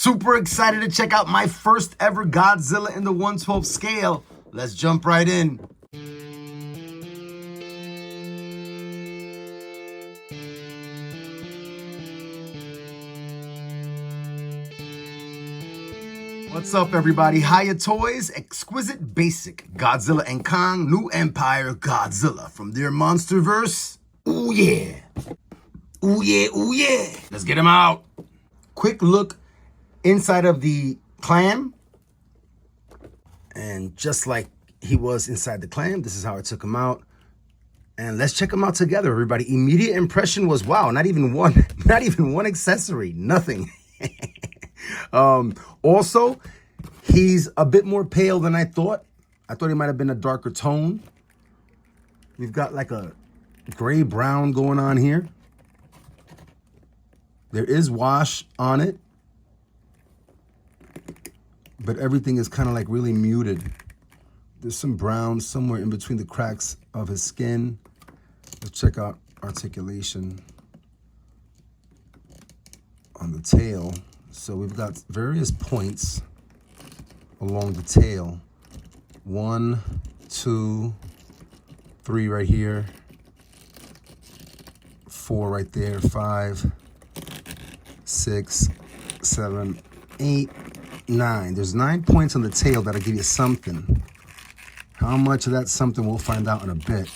Super excited to check out my first ever Godzilla in the 1/12 scale. Let's jump right in. What's up, everybody? HIYA Toys, exquisite basic Godzilla and Kong, New Empire Godzilla from their Monsterverse. Ooh yeah. Ooh yeah, ooh yeah. Let's get him out. Quick look inside of the clam. And just like he was inside the clam, this is how I took him out. And let's check them out together, everybody. Immediate impression was, wow, not even one accessory, nothing. Also, he's a bit more pale than I thought. I thought he might have been a darker tone. We've got like a gray brown going on here. There is wash on it, but everything is kind of like really muted. There's some brown somewhere in between the cracks of his skin. Let's check out articulation on the tail. So we've got various points along the tail. 1, 2, 3 right here. 4 right there. 5, 6, 7, 8, 9. There's 9 points on the tail that'll give you something. How much of that something we'll find out in a bit.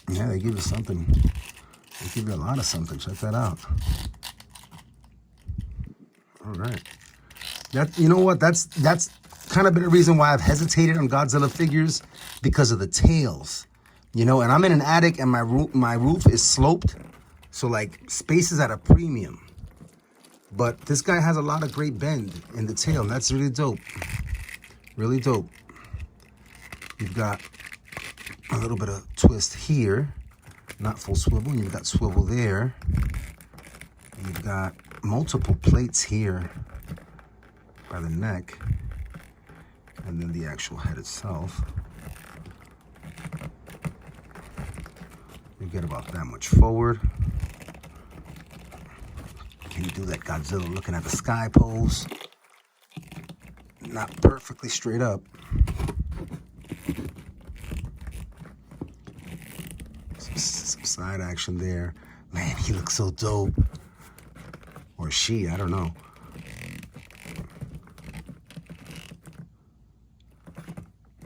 Yeah, they give you something. They give you a lot of something. Check that out. All right. You know what? That's kind of been a reason why I've hesitated on Godzilla figures, because of the tails. You know, and I'm in an attic and my roof is sloped, so like space is at a premium. But this guy has a lot of great bend in the tail, and that's really dope. Really dope. You've got a little bit of twist here, not full swivel. You've got swivel there. You've got multiple plates here by the neck, and then the actual head itself. You get about that much forward. Can you do that Godzilla looking at the sky pose? Not perfectly straight up. Some side action there. Man, he looks so dope. Or she, I don't know.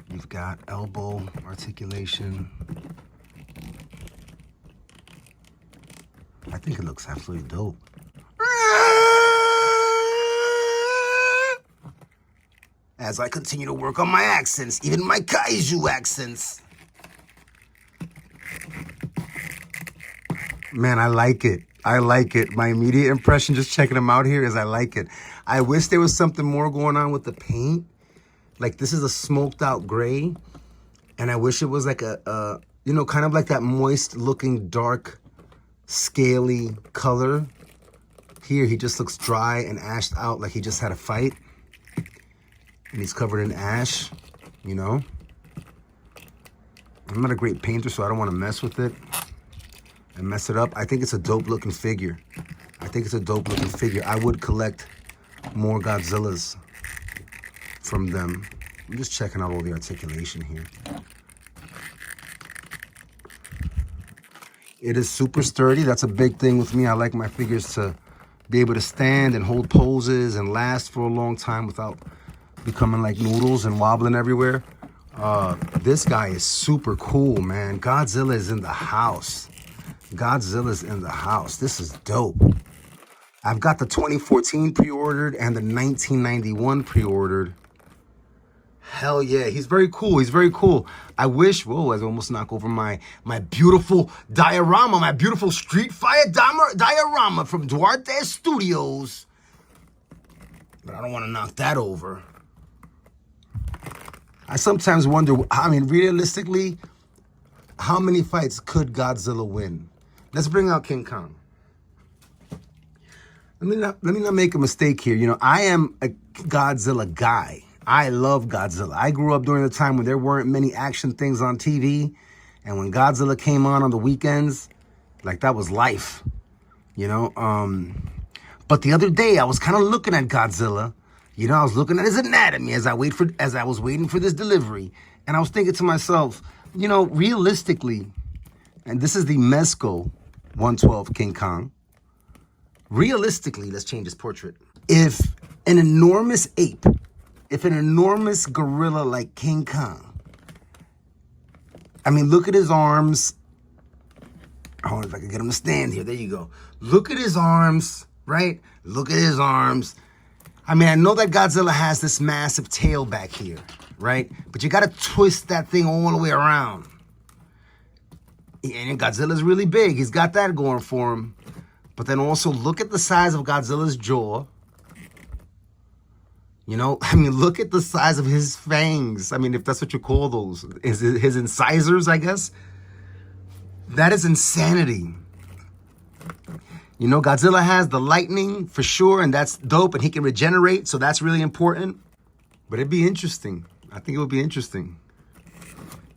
You've got elbow articulation. I think it looks absolutely dope. As I continue to work on my accents, even my kaiju accents. Man, I like it. I like it. My immediate impression just checking them out here is I like it. I wish there was something more going on with the paint. Like, this is a smoked out gray. And I wish it was like a you know, kind of like that moist looking dark, scaly color. Here, he just looks dry and ashed out, like he just had a fight. And he's covered in ash, you know? I'm not a great painter, so I don't want to mess with it and mess it up. I think it's a dope looking figure. I think it's a dope looking figure. I would collect more Godzillas from them. I'm just checking out all the articulation here. It is super sturdy. That's a big thing with me. I like my figures to be able to stand and hold poses and last for a long time without becoming like noodles and wobbling everywhere. This guy is super cool, man. Godzilla is in the house. Godzilla's in the house. This is dope. I've got the 2014 pre-ordered and the 1991 pre-ordered. Hell yeah, he's very cool. He's very cool. I wish, whoa, I almost knocked over my beautiful diorama, my beautiful Street Fire diorama from Duarte Studios. But I don't want to knock that over. I sometimes wonder, I mean, realistically, how many fights could Godzilla win? Let's bring out King Kong. Let me not make a mistake here. You know, I am a Godzilla guy. I love Godzilla. I grew up during the time when there weren't many action things on TV. And when Godzilla came on the weekends, like that was life, you know? But the other day I was kind of looking at Godzilla, you know, I was looking at his anatomy as I was waiting for this delivery. And I was thinking to myself, you know, realistically, and this is the Mezco 112 King Kong. Realistically, let's change his portrait. If an enormous ape, if an enormous gorilla like King Kong, I mean, look at his arms. Hold on, if I can get him to stand here. There you go. Look at his arms, right? Look at his arms. I mean, I know that Godzilla has this massive tail back here, right? But you got to twist that thing all the way around. And Godzilla's really big. He's got that going for him. But then also look at the size of Godzilla's jaw. You know, I mean, look at the size of his fangs. I mean, if that's what you call those, his incisors, I guess. That is insanity. You know, Godzilla has the lightning for sure, and that's dope, and he can regenerate, so that's really important. But it'd be interesting. I think it would be interesting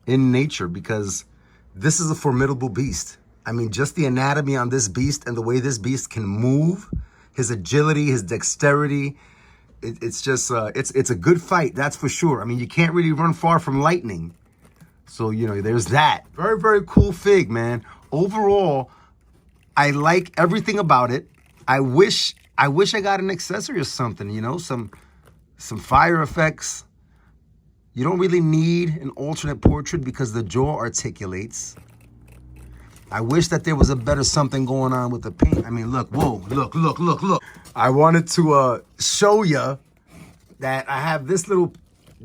in nature because this is a formidable beast. I mean, just the anatomy on this beast and the way this beast can move, his agility, his dexterity, it's just, it's a good fight, that's for sure. I mean, you can't really run far from lightning. So, you know, there's that. Very, very cool fig, man. Overall, I like everything about it. I wish I got an accessory or something, you know, some fire effects. You don't really need an alternate portrait because the jaw articulates. I wish that there was a better something going on with the paint. I mean, look, whoa, look. I wanted to show you that I have this little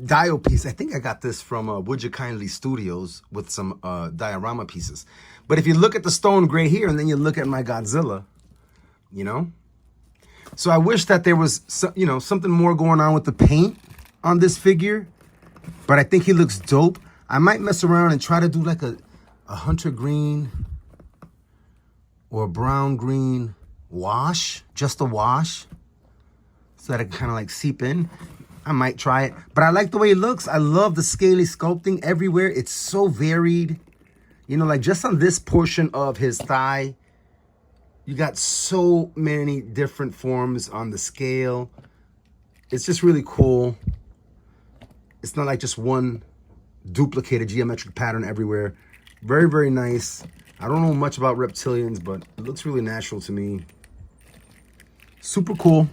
dial piece. I think I got this from Would You Kindly Studios with some diorama pieces. But if you look at the stone gray here and then you look at my Godzilla, you know? So I wish that there was, you know, something more going on with the paint on this figure. But I think he looks dope. I might mess around and try to do like a hunter green or a brown green wash, just a wash, so that it can kind of like seep in. I might try it, but I like the way it looks. I love the scaly sculpting everywhere. It's so varied. You know, like just on this portion of his thigh, you got so many different forms on the scale. It's just really cool. It's not like just one duplicated geometric pattern everywhere. Very, very nice. I don't know much about reptilians, but it looks really natural to me. Super cool.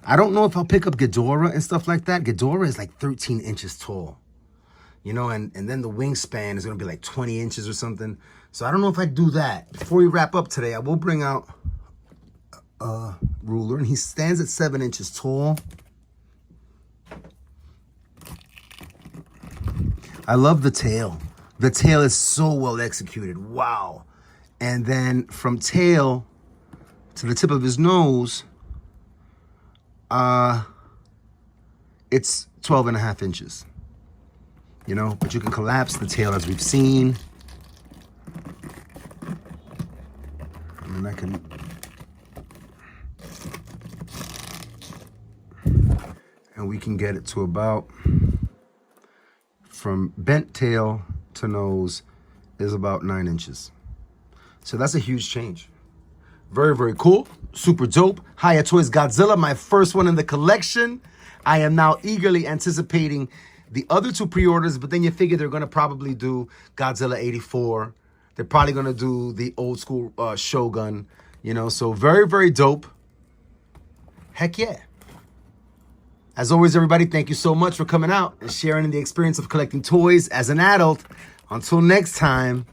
I don't know if I'll pick up Ghidorah and stuff like that. Ghidorah is like 13 inches tall, you know, and then the wingspan is going to be like 20 inches or something. So I don't know if I do that. Before we wrap up today, I will bring out a ruler, and he stands at 7 inches tall. I love the tail. The tail is so well executed. Wow. And then from tail to the tip of his nose, it's 12.5 inches, you know, but you can collapse the tail as we've seen. And I can, and we can get it to about, from bent tail to nose is about 9 inches. So that's a huge change. Very, very cool. Super dope. HIYA Toys Godzilla, my first one in the collection. I am now eagerly anticipating the other two pre-orders, but then you figure they're going to probably do Godzilla 84. They're probably going to do the old school Shogun, you know, so very, very dope. Heck yeah. As always, everybody, thank you so much for coming out and sharing in the experience of collecting toys as an adult. Until next time.